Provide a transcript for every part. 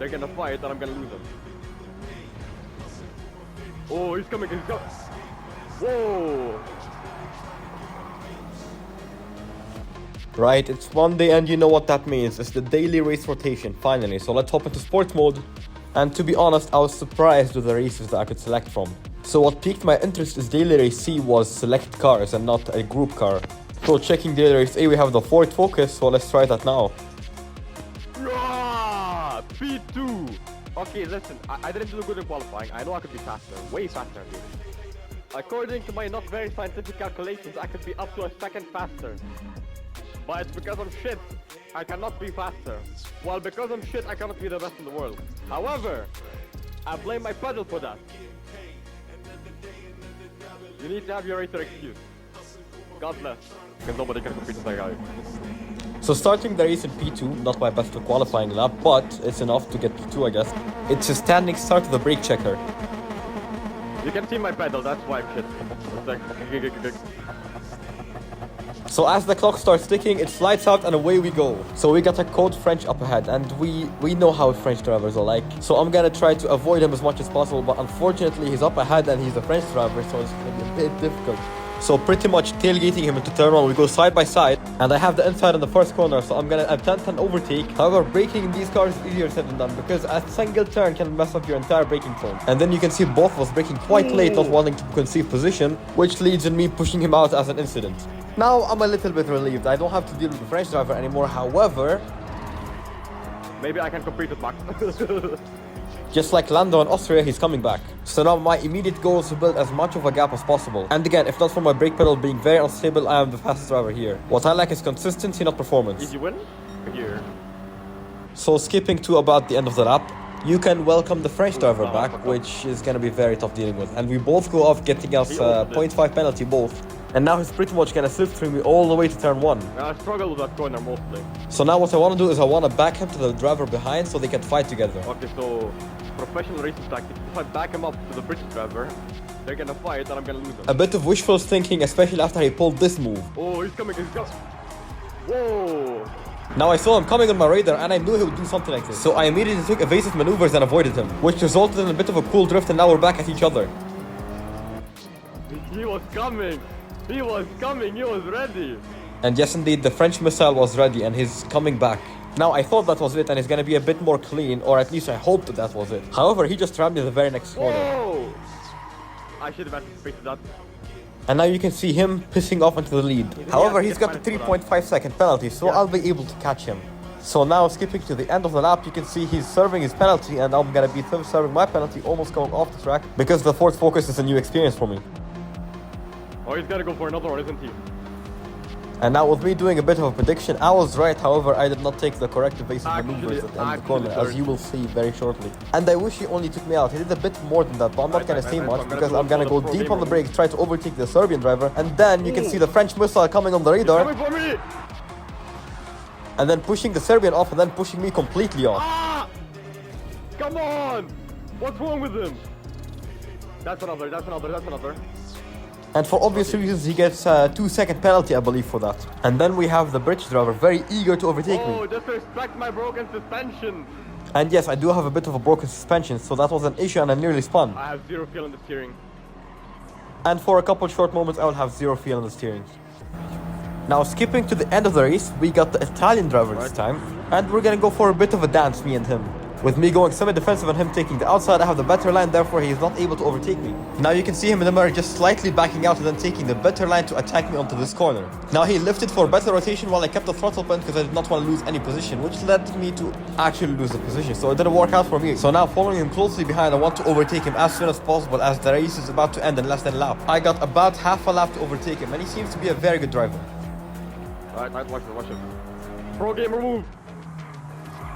They're gonna fight and I'm gonna lose them. Oh, he's coming, he's coming. Whoa! Right, it's Monday and you know what that means. It's the daily race rotation, finally. So let's hop into sports mode. And to be honest, I was surprised with the races that I could select from. So what piqued my interest is daily race C was select cars and not a group car. So checking daily race A, we have the Ford Focus, so let's try that now. P2! Okay, listen, I didn't do good in qualifying. I know I could be faster, way faster than you. According to my not very scientific calculations, I could be up to a second faster. But it's because I'm shit, I cannot be faster. Well, because I'm shit, I cannot be the best in the world. However, I blame my pedal for that. You need to have your racer excuse. God bless. Because nobody can compete with that guy. So starting the race in P2, not my best qualifying lap, but it's enough to get P2 I guess. It's a standing start with the brake checker. You can see my pedal, that's why I'm shit. So as the clock starts ticking, it slides out and away we go. So we got a Code French up ahead and we know how French drivers are like. So I'm gonna try to avoid him as much as possible, but unfortunately he's up ahead and he's a French driver, so it's gonna be a bit difficult. So pretty much tailgating him into turn 1, we go side by side, and I have the inside in the first corner, so I'm gonna attempt an overtake. However, braking in these cars is easier said than done, because a single turn can mess up your entire braking zone. And then you can see both of us braking quite late, not wanting to concede position, which leads in me pushing him out as an incident. Now I'm a little bit relieved, I don't have to deal with the French driver anymore, however... Maybe I can compete with Max. Just like Lando in Austria, he's coming back. So now my immediate goal is to build as much of a gap as possible. And again, if not for my brake pedal being very unstable, I am the fastest driver here. What I like is consistency, not performance. Easy win? Here. So skipping to about the end of the lap, you can welcome the French driver back, which is gonna be very tough dealing with. And we both go off getting us 0.5 penalty both. And now he's pretty much gonna slipstream me all the way to turn 1. I struggle with that corner mostly. So now what I wanna do is I wanna back him to the driver behind so they can fight together. Okay, so professional racing tactics. If I back him up to the British driver, they're gonna fight and I'm gonna lose them. A bit of wishful thinking, especially after he pulled this move. Oh, he's coming, he's coming. Whoa! Now I saw him coming on my radar and I knew he would do something like this. So I immediately took evasive maneuvers and avoided him, which resulted in a bit of a cool drift, and now we're back at each other. He was coming! He was coming, he was ready! And yes indeed, the French missile was ready and he's coming back. Now I thought that was it and it's gonna be a bit more clean, or at least I hoped that was it. However, he just rammed me the very next corner. Whoa! I should have anticipated that. And now you can see him pissing off into the lead. However, he's got a 3.5 second penalty, so I'll be able to catch him. So now skipping to the end of the lap, you can see he's serving his penalty and I'm gonna be serving my penalty, almost going off the track, because the Ford Focus is a new experience for me. Oh, he's gotta go for another one, isn't he? And now with me doing a bit of a prediction, I was right, however I did not take the correct evasive maneuvers at the end of the corner, as you will see very shortly. And I wish he only took me out. He did a bit more than that, but I'm not gonna say much because I'm gonna go deep on the brakes, try to overtake the Serbian driver, and then you can see the French missile coming on the radar. Coming for me! And then pushing the Serbian off and then pushing me completely off. Ah! Come on! What's wrong with him? That's another. And for obvious reasons, he gets a 2-second penalty, I believe, for that. And then we have the British driver very eager to overtake me. Oh, disrespect my broken suspension! And yes, I do have a bit of a broken suspension, so that was an issue and I nearly spun. I have zero feel in the steering. And for a couple short moments, I will have zero feel in the steering. Now skipping to the end of the race, we got the Italian driver this time. And we're gonna go for a bit of a dance, me and him. With me going semi-defensive and him taking the outside, I have the better line, therefore he is not able to overtake me. Now you can see him in the mirror just slightly backing out and then taking the better line to attack me onto this corner. Now he lifted for better rotation while I kept the throttle bent because I did not want to lose any position, which led me to actually lose the position, so it didn't work out for me. So now following him closely behind, I want to overtake him as soon as possible as the race is about to end in less than a lap. I got about half a lap to overtake him and he seems to be a very good driver. Alright, watch it. Pro gamer move!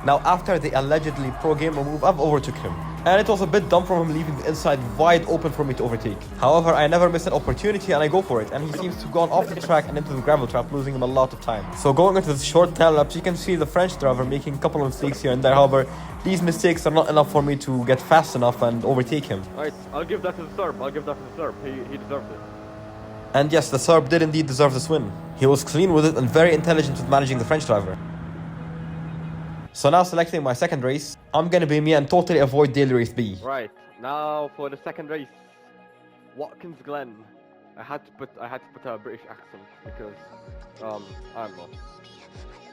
Now after the allegedly pro gamer move, I've overtook him. And it was a bit dumb from him leaving the inside wide open for me to overtake. However, I never miss an opportunity and I go for it. And he seems to have gone off the track and into the gravel trap, losing him a lot of time. So going into the short tail laps, you can see the French driver making a couple of mistakes here and there. However, these mistakes are not enough for me to get fast enough and overtake him. Alright, I'll give that to the Serb. He deserves it. And yes, the Serb did indeed deserve this win. He was clean with it and very intelligent with managing the French driver. So now selecting my second race, I'm gonna be me and totally avoid daily race B. Right, now for the second race. Watkins Glen. I had to put a British accent because I don't know.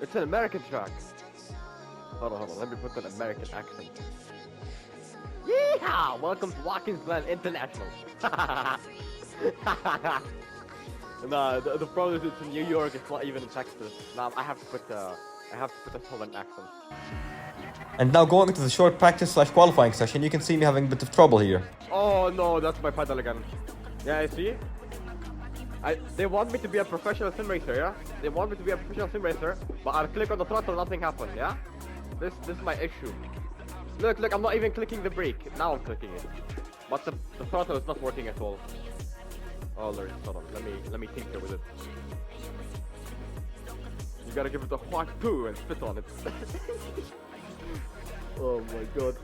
It's an American track. Hold on, let me put an American accent. Yeehaw! Welcome to Watkins Glen International. Nah, the problem is it's in New York, it's not even in Texas. Now I have to put a Southern accent. And now going into the short practice / qualifying session, you can see me having a bit of trouble here. Oh no, that's my pedal again. Yeah, I see. They want me to be a professional sim racer, yeah? They want me to be a professional sim racer, but I'll click on the throttle, nothing happens, yeah? This is my issue. Look, I'm not even clicking the brake. Now I'm clicking it. But the throttle is not working at all. Oh Lord, hold on, let me tinker with it. You gotta give it a white poo and spit on it. Oh my god.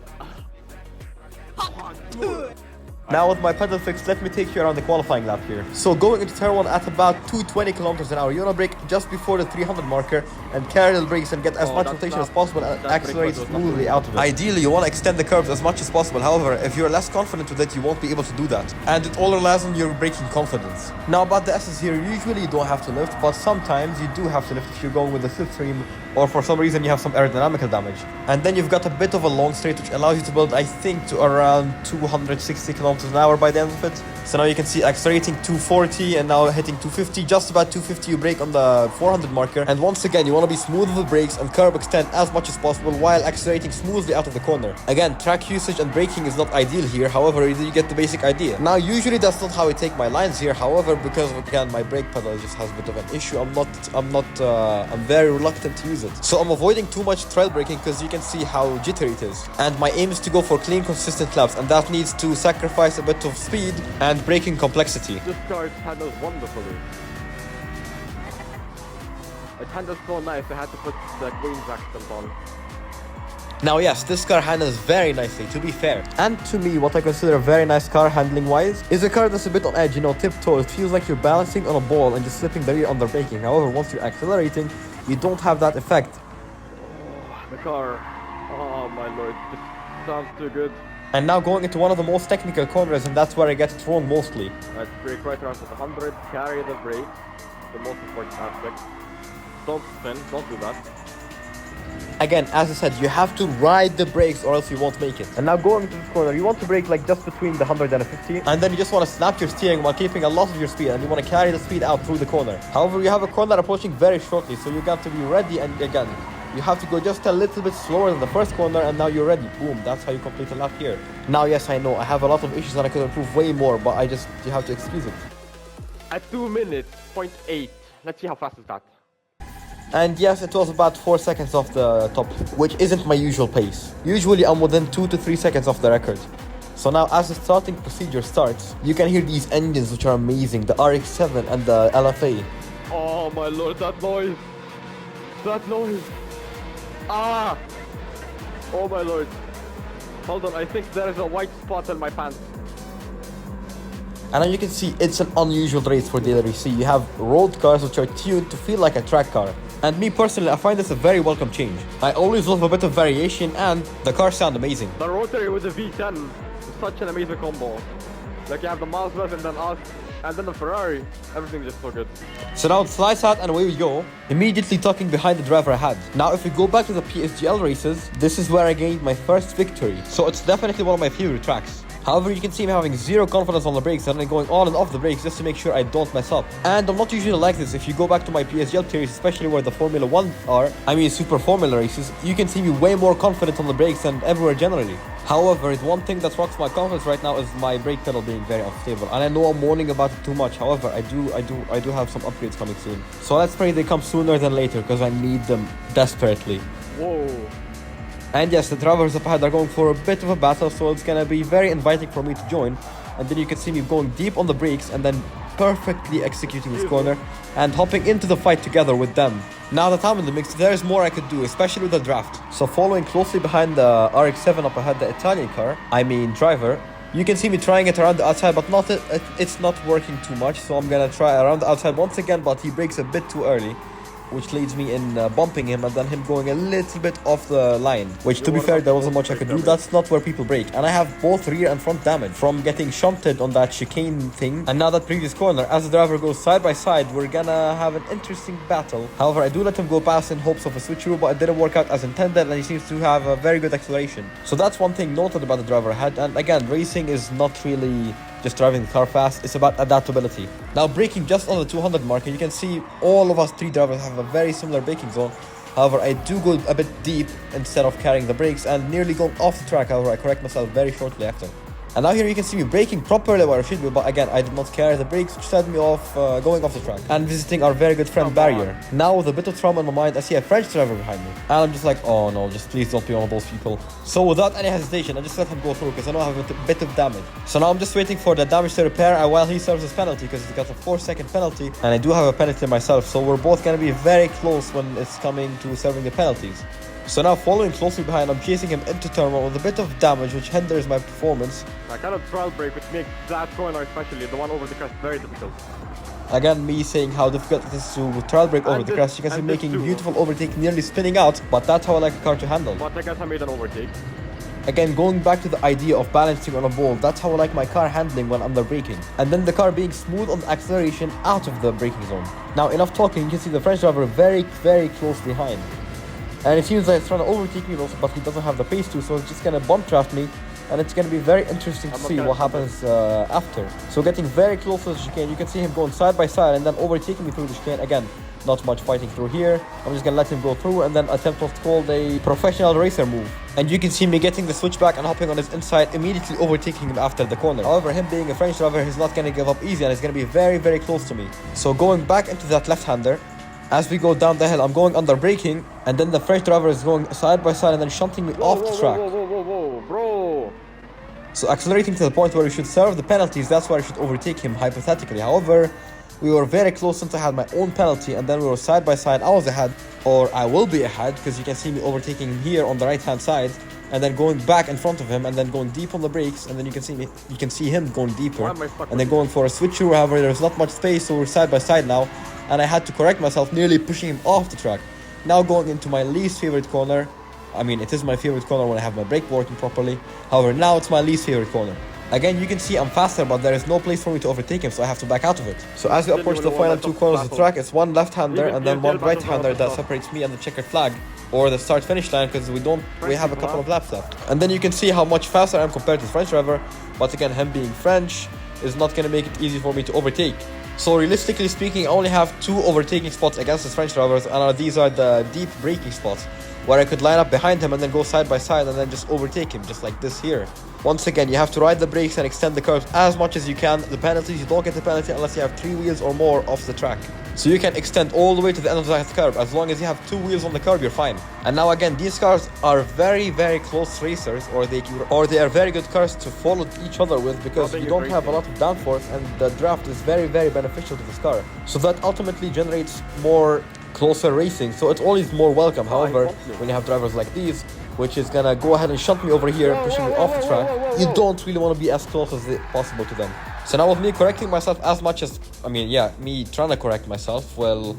Now with my pedal fixed, let me take you around the qualifying lap here. So going into turn 1 at about 220 kilometers an hour, you wanna brake just before the 300 marker and carry the brakes and get as much rotation as possible and accelerate smoothly out of it. Ideally, you wanna extend the curves as much as possible. However, if you're less confident with it, you won't be able to do that. And it all relies on your braking confidence. Now about the S's here, usually you don't have to lift, but sometimes you do have to lift if you're going with the slipstream or for some reason you have some aerodynamical damage. And then you've got a bit of a long straight which allows you to build, I think, to around 260 kilometers an hour by the end of it. So now you can see accelerating 240 and now hitting 250, just about 250 you brake on the 400 marker. And once again, you want to be smooth with the brakes and curb extend as much as possible while accelerating smoothly out of the corner. Again, track usage and braking is not ideal here, however, you get the basic idea. Now, usually that's not how I take my lines here, however, because again, my brake pedal just has a bit of an issue, I'm very reluctant to use it. So I'm avoiding too much trail braking because you can see how jittery it is. And my aim is to go for clean, consistent laps, and that needs to sacrifice a bit of speed and braking complexity. This car handles wonderfully. It handles so nice, I had to put the Queen's accent on. Now yes, this car handles very nicely, to be fair. And to me, what I consider a very nice car handling wise is a car that's a bit on edge, tiptoe. It feels like you're balancing on a ball and just slipping the rear on the braking. However, once you're accelerating, you don't have that effect. The car, oh my lord, this sounds too good. And now going into one of the most technical corners, and that's where I get it wrong mostly. Let's brake right around to the 100, carry the brake, the most important aspect. Don't spin, don't do that. Again, as I said, you have to ride the brakes or else you won't make it. And now going into this corner, you want to brake like just between the 100 and a 50. And then you just want to snap your steering while keeping a lot of your speed, and you want to carry the speed out through the corner. However, you have a corner approaching very shortly, so you got to be ready, and again, you have to go just a little bit slower than the first corner, and now you're ready. Boom, that's how you complete a lap here. Now, yes, I know, I have a lot of issues and I could improve way more, but you have to excuse it. At 2 minutes, 0.8. Let's see how fast is that. And yes, it was about 4 seconds off the top, which isn't my usual pace. Usually I'm within 2 to 3 seconds off the record. So now as the starting procedure starts, you can hear these engines which are amazing, the RX-7 and the LFA. Oh my lord, that noise! That noise! Ah! Oh my lord. Hold on, I think there is a white spot in my pants. And now you can see it's an unusual race for daily race. You have road cars which are tuned to feel like a track car. And me personally, I find this a very welcome change. I always love a bit of variation and the cars sound amazing. The rotary with the V10 is such an amazing combo. Like you have the Mazda and then us, and then the Ferrari. Everything's just so good. So now it slides out and away we go, immediately tucking behind the driver ahead. Now if we go back to the PSGL races, this is where I gained my first victory. So it's definitely one of my favorite tracks. However, you can see me having zero confidence on the brakes and then going on and off the brakes just to make sure I don't mess up. And I'm not usually like this. If you go back to my PSGL series, especially where the Formula 1 are, Super Formula races, you can see me way more confident on the brakes and everywhere generally. However, one thing that rocks my confidence right now is my brake pedal being very unstable. And I know I'm moaning about it too much. However, I do have some upgrades coming soon. So let's pray they come sooner than later because I need them desperately. Whoa. And yes, the drivers up ahead are going for a bit of a battle, so it's gonna be very inviting for me to join. And then you can see me going deep on the brakes and then perfectly executing this corner and hopping into the fight together with them. Now that I'm in the mix, there's more I could do, especially with the draft. So following closely behind the RX-7 up ahead, the Italian car, driver, you can see me trying it around the outside, but it's not working too much. So I'm gonna try around the outside once again, but he brakes a bit too early. which leads me in bumping him and then him going a little bit off the line. Which, to be fair, there wasn't much I could do. That's not where people break. And I have both rear and front damage from getting shunted on that chicane thing. And now that previous corner, as the driver goes side by side, we're gonna have an interesting battle. However, I do let him go past in hopes of a switcheroo, but it didn't work out as intended, and he seems to have a very good acceleration. So that's one thing noted about the driver ahead. And again, racing is not really just driving the car fast, it's about adaptability. Now braking just on the 200 mark, and you can see all of us three drivers have a very similar braking zone. However, I do go a bit deep instead of carrying the brakes and nearly going off the track. However, I correct myself very shortly after. And now here you can see me braking properly where I should be, but again, I did not carry the brakes, which set me off going off the track and visiting our very good friend Barrier. Now with a bit of trauma in my mind, I see a French driver behind me. And I'm just like, oh no, just please don't be one of those people. So without any hesitation, I just let him go through because I know I have a bit of damage. So now I'm just waiting for the damage to repair and while he serves his penalty, because he's got a 4-second penalty. And I do have a penalty myself, so we're both going to be very close when it's coming to serving the penalties. So now following closely behind, I'm chasing him into turn one with a bit of damage, which hinders my performance. I cannot trial brake, which makes that corner, especially the one over the crest, very difficult. Again, me saying how difficult it is to trial brake over the crest. You can see making beautiful overtake, nearly spinning out, but that's how I like a car to handle. But I guess I made an overtake. Again, going back to the idea of balancing on a ball, that's how I like my car handling when under braking. And then the car being smooth on the acceleration out of the braking zone. Now, enough talking, you can see the French driver very, very close behind. And it seems like it's trying to overtake me also, but he doesn't have the pace to, so it's just gonna bump draft me. And it's gonna be very interesting to see what happens after. So getting very close to the chicane, you can see him going side by side and then overtaking me through the chicane. Again, not much fighting through here. I'm just gonna let him go through and then attempt what's called a professional racer move. And you can see me getting the switchback and hopping on his inside, immediately overtaking him after the corner. However, him being a French driver, he's not gonna give up easy and he's gonna be very, very close to me. So going back into that left-hander, as we go down the hill, I'm going under braking, and then the French driver is going side by side and then shunting me off the track. Whoa, bro. So accelerating to the point where we should serve the penalties, that's where I should overtake him, hypothetically. However, we were very close since I had my own penalty, and then we were side by side. I was ahead, or I will be ahead, because you can see me overtaking him here on the right-hand side, and then going back in front of him, and then going deep on the brakes, and then you can see him going deeper, and then going for a switcheroo. However, there's not much space, so we're side by side now. And I had to correct myself, nearly pushing him off the track. Now going into my least favorite corner. I mean, it is my favorite corner when I have my brake working properly. However, now it's my least favorite corner. Again, you can see I'm faster, but there is no place for me to overtake him, so I have to back out of it. So as we approach the final two corners of the track, it's one left-hander and then one right-hander that separates me and the checkered flag, or the start-finish line, because we have a couple of laps left. And then you can see how much faster I am compared to the French driver, but again, him being French is not going to make it easy for me to overtake. So realistically speaking, I only have 2 overtaking spots against the French drivers, and these are the deep braking spots, where I could line up behind him and then go side by side and then just overtake him, just like this here. Once again, you have to ride the brakes and extend the curves as much as you can. The penalties, you don't get the penalty unless you have 3 wheels or more off the track. So you can extend all the way to the end of that curve. As long as you have 2 wheels on the curve, you're fine. And now again, these cars are very, very close racers, or they are very good cars to follow each other with, because you don't have a lot of downforce, and the draft is very, very beneficial to this car. So that ultimately generates more closer racing, so it's always more welcome. However, when you have drivers like these, which is gonna go ahead and shunt me over here, pushing me off the track, you don't really want to be as close as possible to them. So now with me correcting myself as much as, me trying to correct myself, well,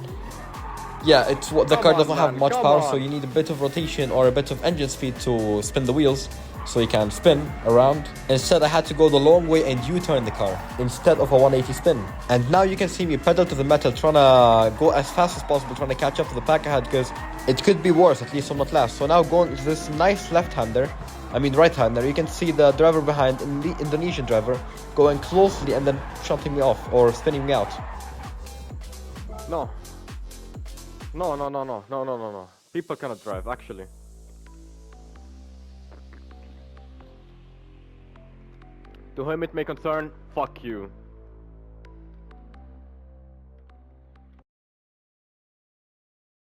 yeah, the car doesn't have much power, so you need a bit of rotation or a bit of engine speed to spin the wheels, so you can spin around. Instead, I had to go the long way and U-turn the car instead of a 180 spin. And now you can see me pedal to the metal, trying to go as fast as possible, trying to catch up to the pack ahead, because it could be worse, at least I'm not last. So now going to this nice right-hander, you can see the driver behind, the Indonesian driver, going closely and then shunting me off or spinning me out. No. People cannot drive, actually. To whom it may concern, fuck you.